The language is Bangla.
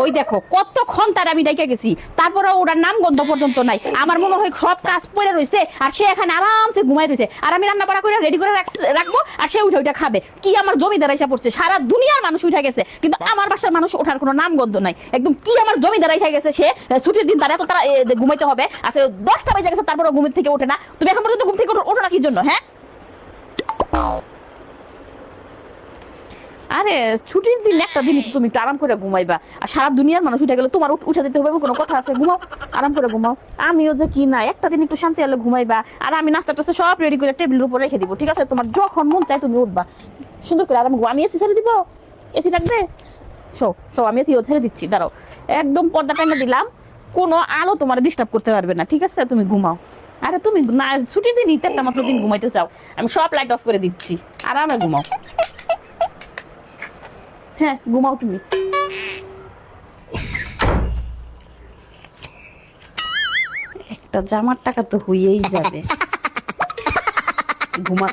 ওই দেখো কতক্ষণ তার আমি ডাইকা গেছি, তারপরে ওটার নাম গন্ধ পর্যন্ত নাই। আমার মনে হয় সব কাজ পড়ে রয়েছে আর সে এখানে আরামসে ঘুমাই রয়েছে, আর আমি রান্না বাড়া করে রেডি করে রাখবো আর সে উঠে ওইটা খাবে। কি আমার জমিদার এসে পড়ছে, সারা দুনিয়ার মানুষ উঠে গেছে কিন্তু আমার বাসার মানুষ ওঠার কোনো নাম গন্ধ নাই। একদম কি আমার জমিদার এসে গেছে, সে ছুটির দিন তার এত তারা ঘুমাইতে হবে, আচ্ছা 10টা বেজে গেছে তারপরে ঘুমের থেকে ওঠে না। তুমি এখন পর্যন্ত ঘুম থেকে ওঠো না কি জন্য? হ্যাঁ, আরে ছুটির দিন একটা দিন তুমি একটু আরাম করে ঘুমাইবা, আর সারা দুনিয়ার মানুষ উঠে গেলে তোমার উঠে যেতে হবে কোনো কথা আছে? ঘুমাও, আরাম করে ঘুমাও। আমিও যে কি না একটা দিন একটু শান্তি হলে ঘুমাইবা, আর আমি নাস্তা টাস্তা সব রেডি করে টেবিলের উপর রেখে দিব, ঠিক আছে? তোমার যখন মন চাই তুমি উঠবা, সুন্দর করে আরাম ঘুমা। আমি এসি ছেড়ে দিব, এসি রাখবে। আমি এসিও ছেড়ে দিচ্ছি, দাঁড়াও। একদম পর্দা টাইনা দিলাম, কোনো আলো তোমার ডিস্টার্ব করতে পারবে না, ঠিক আছে? তুমি ঘুমাও। আরে তুমি না ছুটির দিন একটা মাত্র দিন ঘুমাইতে চাও, আমি সব লাইট অফ করে দিচ্ছি, আরামে ঘুমাও। হ্যাঁ ঘুমাও তুমি। একটা জামার টাকা তো হইয়েই যাবে, ঘুমা।